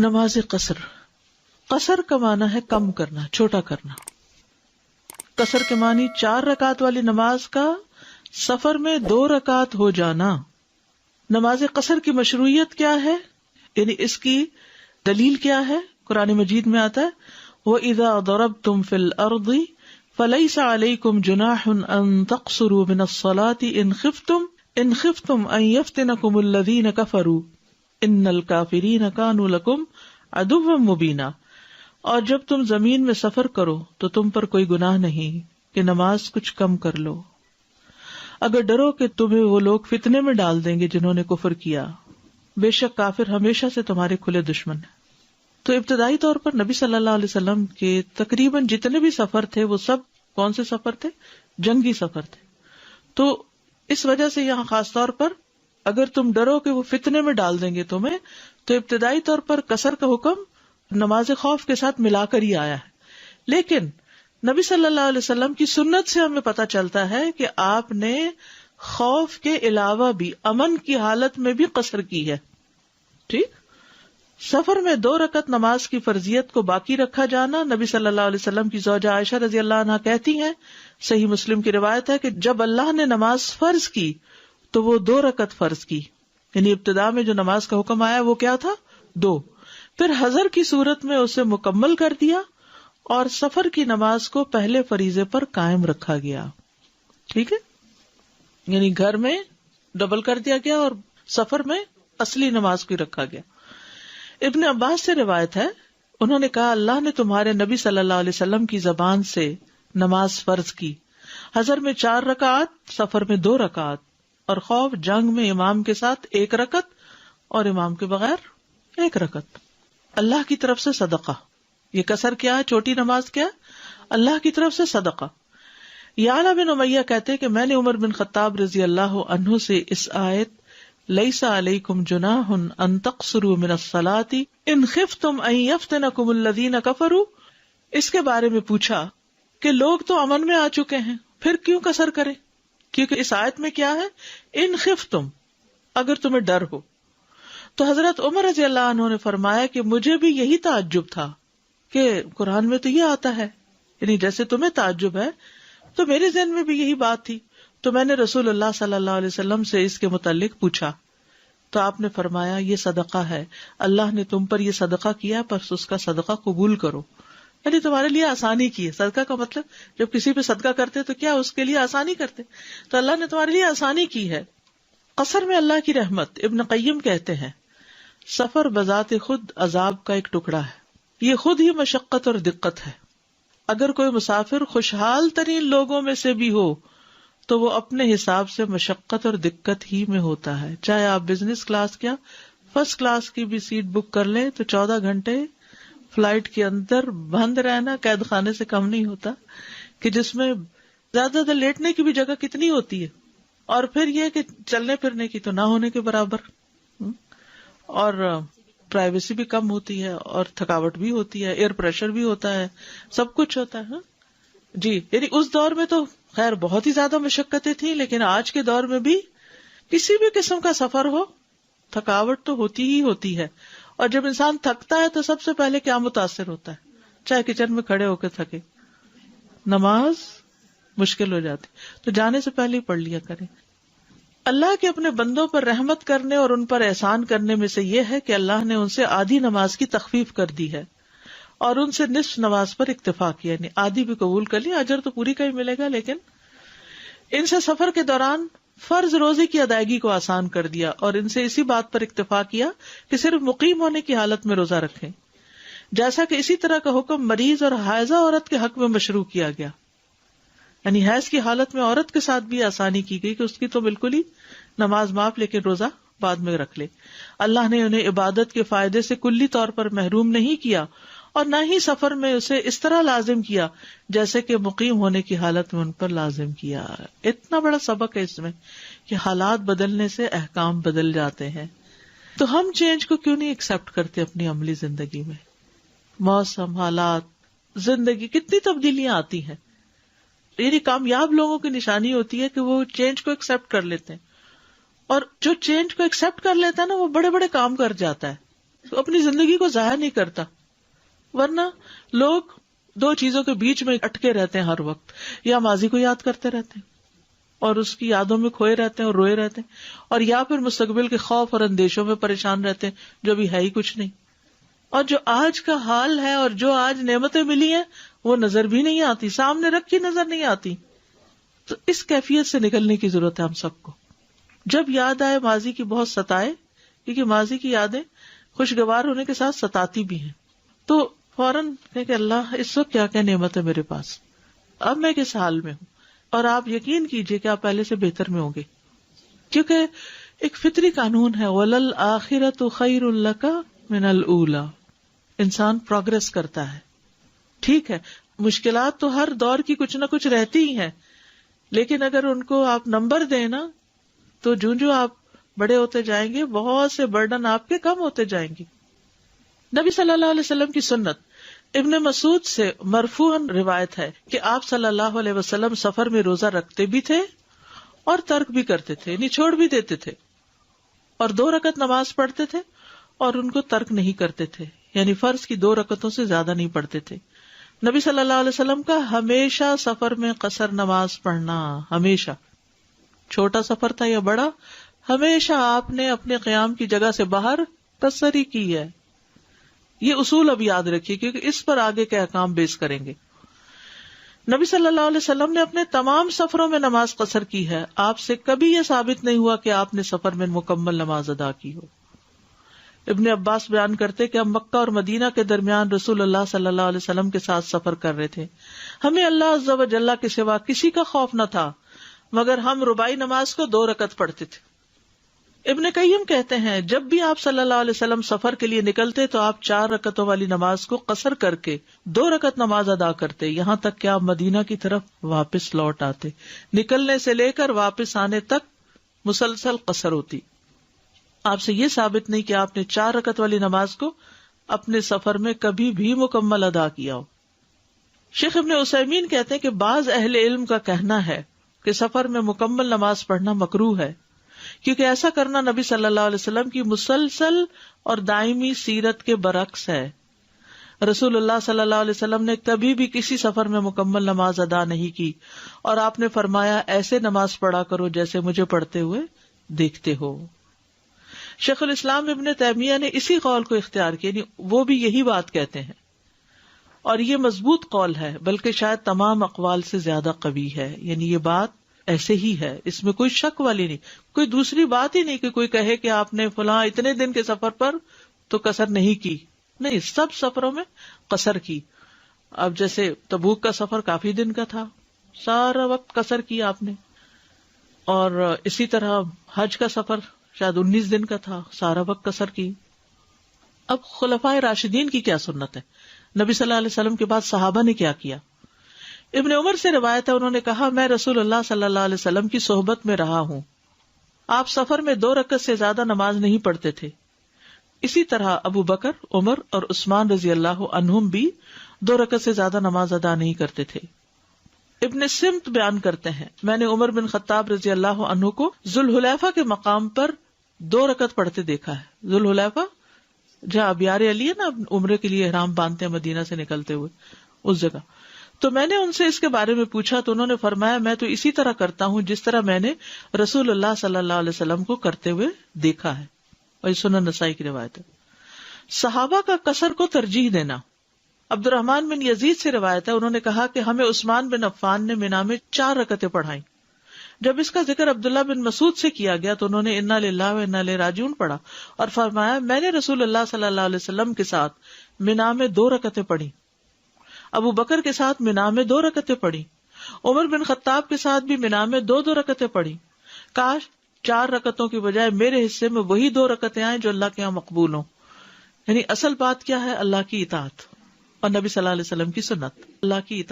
نماز قصر. قصر کا معنی ہے کم کرنا، چھوٹا کرنا. قصر کے معنی 4 رکعت والی نماز کا سفر میں 2 رکعت ہو جانا. نماز قصر کی مشروعیت کیا ہے، یعنی اس کی دلیل کیا ہے؟ قرآن مجید میں آتا ہے وَإِذَا ضَرَبْتُمْ فِي الْأَرْضِ فَلَيْسَ عَلَيْكُمْ جُنَاحٌ أَن تَقْصُرُوا مِنَ الصَّلَاةِ إِنْ خِفْتُمْ أَن يَفْتِنَكُمُ الَّذِينَ كَفَرُوا إِنَّ الْكَافِرِينَ كَانُوا لَكُمْ عَدُوًّا مُبِينًا. اور جب تم زمین میں سفر کرو تو تم پر کوئی گناہ نہیں کہ نماز کچھ کم کر لو، اگر ڈرو کہ تمہیں وہ لوگ فتنے میں ڈال دیں گے جنہوں نے کفر کیا، بے شک کافر ہمیشہ سے تمہارے کھلے دشمن ہیں. تو ابتدائی طور پر نبی صلی اللہ علیہ وسلم کے تقریباً جتنے بھی سفر تھے وہ سب کون سے سفر تھے؟ جنگی سفر تھے. تو اس وجہ سے یہاں خاص طور پر اگر تم ڈرو کہ وہ فتنے میں ڈال دیں گے تمہیں، تو ابتدائی طور پر قصر کا حکم نماز خوف کے ساتھ ملا کر ہی آیا ہے. لیکن نبی صلی اللہ علیہ وسلم کی سنت سے ہمیں پتہ چلتا ہے کہ آپ نے خوف کے علاوہ بھی امن کی حالت میں بھی قصر کی ہے. ٹھیک، سفر میں 2 رکعت نماز کی فرضیت کو باقی رکھا جانا. نبی صلی اللہ علیہ وسلم کی زوجہ عائشہ رضی اللہ عنہا کہتی ہیں، صحیح مسلم کی روایت ہے کہ جب اللہ نے نماز فرض کی تو وہ 2 رکعت فرض کی، یعنی ابتدا میں جو نماز کا حکم آیا وہ کیا تھا؟ 2. پھر حضر کی صورت میں اسے مکمل کر دیا اور سفر کی نماز کو پہلے فریضے پر قائم رکھا گیا. ٹھیک ہے، یعنی گھر میں ڈبل کر دیا گیا اور سفر میں اصلی نماز کو رکھا گیا. ابن عباس سے روایت ہے، انہوں نے کہا اللہ نے تمہارے نبی صلی اللہ علیہ وسلم کی زبان سے نماز فرض کی، حضر میں 4 رکعات، سفر میں 2 رکعات، اور خوف جنگ میں امام کے ساتھ 1 رکعت اور امام کے بغیر 1 رکعت. اللہ کی طرف سے صدقہ. یہ قصر کیا ہے؟ چھوٹی نماز کیا؟ اللہ کی طرف سے صدقہ. یعلا بن امیہ کہتے کہ میں نے عمر بن خطاب رضی اللہ عنہ سے اس آیت لیس علیکم جناح ان تقصروا من الصلاة ان خفتم ان یفتنکم الذین کفروا، اس کے بارے میں پوچھا کہ لوگ تو امن میں آ چکے ہیں، پھر کیوں قصر کریں؟ کیونکہ اس آیت میں کیا ہے؟ ان خفتم، اگر تمہیں ڈر ہو. تو حضرت عمر رضی اللہ عنہ نے فرمایا کہ مجھے بھی یہی تعجب تھا کہ قرآن میں تو یہ آتا ہے، یعنی جیسے تمہیں تعجب ہے تو میرے ذہن میں بھی یہی بات تھی. تو میں نے رسول اللہ صلی اللہ علیہ وسلم سے اس کے متعلق پوچھا تو آپ نے فرمایا یہ صدقہ ہے، اللہ نے تم پر یہ صدقہ کیا، پس اس کا صدقہ قبول کرو. یعنی تمہارے لیے آسانی کی ہے. صدقہ کا مطلب جب کسی پہ صدقہ کرتے تو کیا اس کے لیے آسانی کرتے، تو اللہ نے تمہارے لیے آسانی کی ہے. قصر میں اللہ کی رحمت. ابن قیم کہتے ہیں سفر بذات خود عذاب کا ایک ٹکڑا ہے، یہ خود ہی مشقت اور دقت ہے. اگر کوئی مسافر خوشحال ترین لوگوں میں سے بھی ہو تو وہ اپنے حساب سے مشقت اور دقت ہی میں ہوتا ہے. چاہے آپ بزنس کلاس کیا فرسٹ کلاس کی بھی سیٹ بک کر لیں تو 14 گھنٹے فلائٹ کے اندر بند رہنا قید خانے سے کم نہیں ہوتا، کہ جس میں زیادہ زیادہ لیٹنے کی بھی جگہ کتنی ہوتی ہے، اور پھر یہ کہ چلنے پھرنے کی تو نہ ہونے کے برابر، اور پرائیویسی بھی کم ہوتی ہے، اور تھکاوٹ بھی ہوتی ہے، ایئر پریشر بھی ہوتا ہے، سب کچھ ہوتا ہے. جی، یعنی اس دور میں تو خیر بہت ہی زیادہ مشقتیں تھیں، لیکن آج کے دور میں بھی کسی بھی قسم کا سفر ہو تھکاوٹ تو ہوتی ہی ہوتی ہے. اور جب انسان تھکتا ہے تو سب سے پہلے کیا متاثر ہوتا ہے؟ چاہے کچن میں کھڑے ہو کے تھکے، نماز مشکل ہو جاتی. تو جانے سے پہلے ہی پڑھ لیا کریں. اللہ کے اپنے بندوں پر رحمت کرنے اور ان پر احسان کرنے میں سے یہ ہے کہ اللہ نے ان سے آدھی نماز کی تخفیف کر دی ہے اور ان سے نصف نماز پر اکتفا کیا، یعنی آدھی بھی قبول کر لی، اجر تو پوری کا ہی ملے گا، لیکن ان سے سفر کے دوران فرض روزے کی ادائیگی کو آسان کر دیا اور ان سے اسی بات پر اکتفا کیا کہ صرف مقیم ہونے کی حالت میں روزہ رکھیں، جیسا کہ اسی طرح کا حکم مریض اور حائضہ عورت کے حق میں مشروع کیا گیا. یعنی حیض کی حالت میں عورت کے ساتھ بھی آسانی کی گئی کہ اس کی تو بالکل ہی نماز معاف، لیکن روزہ بعد میں رکھ لے. اللہ نے انہیں عبادت کے فائدے سے کلی طور پر محروم نہیں کیا اور نہ ہی سفر میں اسے اس طرح لازم کیا جیسے کہ مقیم ہونے کی حالت میں ان پر لازم کیا. اتنا بڑا سبق ہے اس میں کہ حالات بدلنے سے احکام بدل جاتے ہیں. تو ہم چینج کو کیوں نہیں ایکسپٹ کرتے اپنی عملی زندگی میں؟ موسم، حالات، زندگی، کتنی تبدیلیاں آتی ہیں. یعنی کامیاب لوگوں کی نشانی ہوتی ہے کہ وہ چینج کو ایکسپٹ کر لیتے ہیں، اور جو چینج کو ایکسپٹ کر لیتا ہے نا وہ بڑے بڑے کام کر جاتا ہے. اپنی زندگی کو ضائع نہیں کرتا. ورنہ لوگ دو چیزوں کے بیچ میں اٹکے رہتے ہیں ہر وقت، یا ماضی کو یاد کرتے رہتے ہیں اور اس کی یادوں میں کھوئے رہتے ہیں اور روئے رہتے ہیں، اور یا پھر مستقبل کے خوف اور اندیشوں میں پریشان رہتے ہیں جو بھی ہے ہی کچھ نہیں. اور جو آج کا حال ہے اور جو آج نعمتیں ملی ہیں وہ نظر بھی نہیں آتی، سامنے رکھی نظر نہیں آتی. تو اس کیفیت سے نکلنے کی ضرورت ہے ہم سب کو. جب یاد آئے ماضی کی بہت ستائے، کیونکہ ماضی کی یادیں خوشگوار ہونے کے ساتھ ستاتی بھی ہیں، تو فوراً کہے کہ اللہ اس وقت کیا کیا نعمت ہے میرے پاس، اب میں کس حال میں ہوں. اور آپ یقین کیجئے کہ آپ پہلے سے بہتر میں ہوں گے، کیونکہ ایک فطری قانون ہے وَلَلْآخِرَةُ خَيْرٌ لَكَ مِنَ الْأُولَى. انسان پروگرس کرتا ہے. ٹھیک ہے مشکلات تو ہر دور کی کچھ نہ کچھ رہتی ہی ہیں، لیکن اگر ان کو آپ نمبر دیں نا تو جو آپ بڑے ہوتے جائیں گے بہت سے برڈن آپ کے کم ہوتے جائیں گے. نبی صلی اللہ علیہ وسلم کی سنت ابن مسعود سے مرفوعاً روایت ہے کہ آپ صلی اللہ علیہ وسلم سفر میں روزہ رکھتے بھی تھے اور ترک بھی کرتے تھے، یعنی چھوڑ بھی دیتے تھے، اور 2 رکعت نماز پڑھتے تھے اور ان کو ترک نہیں کرتے تھے، یعنی فرض کی 2 رکعتوں سے زیادہ نہیں پڑھتے تھے. نبی صلی اللہ علیہ وسلم کا ہمیشہ سفر میں قصر نماز پڑھنا، ہمیشہ، چھوٹا سفر تھا یا بڑا، ہمیشہ آپ نے اپنے قیام کی جگہ سے باہر قصر ہی کی ہے. یہ اصول اب یاد رکھیے کیونکہ اس پر آگے کے احکام بیس کریں گے. نبی صلی اللہ علیہ وسلم نے اپنے تمام سفروں میں نماز قصر کی ہے. آپ سے کبھی یہ ثابت نہیں ہوا کہ آپ نے سفر میں مکمل نماز ادا کی ہو. ابن عباس بیان کرتے کہ ہم مکہ اور مدینہ کے درمیان رسول اللہ صلی اللہ علیہ وسلم کے ساتھ سفر کر رہے تھے. ہمیں اللہ عز و جل کے سوا کسی کا خوف نہ تھا، مگر ہم رباعی نماز کو 2 رکعت پڑھتے تھے. ابن قیم کہتے ہیں جب بھی آپ صلی اللہ علیہ وسلم سفر کے لیے نکلتے تو آپ 4 رکعتوں والی نماز کو قصر کر کے 2 رکعت نماز ادا کرتے، یہاں تک کہ آپ مدینہ کی طرف واپس لوٹ آتے. نکلنے سے لے کر واپس آنے تک مسلسل قصر ہوتی. آپ سے یہ ثابت نہیں کہ آپ نے 4 رکعت والی نماز کو اپنے سفر میں کبھی بھی مکمل ادا کیا ہو. شیخ ابن عثیمین کہتے ہیں کہ بعض اہل علم کا کہنا ہے کہ سفر میں مکمل نماز پڑھنا مکروہ ہے، کیونکہ ایسا کرنا نبی صلی اللہ علیہ وسلم کی مسلسل اور دائمی سیرت کے برعکس ہے. رسول اللہ صلی اللہ علیہ وسلم نے کبھی بھی کسی سفر میں مکمل نماز ادا نہیں کی، اور آپ نے فرمایا ایسے نماز پڑھا کرو جیسے مجھے پڑھتے ہوئے دیکھتے ہو. شیخ الاسلام ابن تیمیہ نے اسی قول کو اختیار کیا، یعنی وہ بھی یہی بات کہتے ہیں، اور یہ مضبوط قول ہے، بلکہ شاید تمام اقوال سے زیادہ قوی ہے. یعنی یہ بات ایسے ہی ہے، اس میں کوئی شک والی نہیں، کوئی دوسری بات ہی نہیں کہ کوئی کہے کہ آپ نے فلاں اتنے دن کے سفر پر تو قصر نہیں کی. نہیں، سب سفروں میں قصر کی. اب جیسے تبوک کا سفر کافی دن کا تھا، سارا وقت قصر کی آپ نے، اور اسی طرح حج کا سفر شاید 19 دن کا تھا، سارا وقت قصر کی. اب خلفائے راشدین کی کیا سنت ہے، نبی صلی اللہ علیہ وسلم کے بعد صحابہ نے کیا کیا. ابن عمر سے روایت ہے، انہوں نے کہا میں رسول اللہ صلی اللہ علیہ وسلم کی صحبت میں رہا ہوں، آپ سفر میں 2 رکعت سے زیادہ نماز نہیں پڑھتے تھے. اسی طرح ابو بکر، عمر اور عثمان رضی اللہ عنہم بھی 2 رکعت سے زیادہ نماز ادا نہیں کرتے تھے. ابن سمت بیان کرتے ہیں میں نے عمر بن خطاب رضی اللہ عنہ کو ذوالحلیفہ کے مقام پر 2 رکعت پڑھتے دیکھا ہے. ذوالحلیفہ جہاں ابیار علی ہے نا، عمرے کے لیے احرام باندھتے ہیں مدینہ سے نکلتے ہوئے، اس جگہ. تو میں نے ان سے اس کے بارے میں پوچھا تو انہوں نے فرمایا میں تو اسی طرح کرتا ہوں جس طرح میں نے رسول اللہ صلی اللہ علیہ وسلم کو کرتے ہوئے دیکھا ہے. اور سنن نسائی کی روایت ہے. صحابہ کا قصر کو ترجیح دینا. عبد الرحمن بن یزید سے روایت ہے، انہوں نے کہا کہ ہمیں عثمان بن عفان نے منا میں 4 رکعتیں پڑھائیں. جب اس کا ذکر عبداللہ بن مسعود سے کیا گیا تو انہوں نے انا للہ و انا الیہ راجعون پڑھا اور فرمایا میں نے رسول اللہ صلی اللہ علیہ وسلم کے ساتھ منا میں 2 رکعتیں پڑھی، ابو بکر کے ساتھ منا میں 2 رکعتیں پڑھی، عمر بن خطاب کے ساتھ بھی منا میں 2 رکعتیں پڑھی. کاش 4 رکعتوں کی بجائے میرے حصے میں وہی 2 رکعتیں آئیں جو اللہ کے یہاں مقبول ہوں. یعنی اصل بات کیا ہے؟ اللہ کی اطاعت اور نبی صلی اللہ علیہ وسلم کی سنت، اللہ کی اطاعت.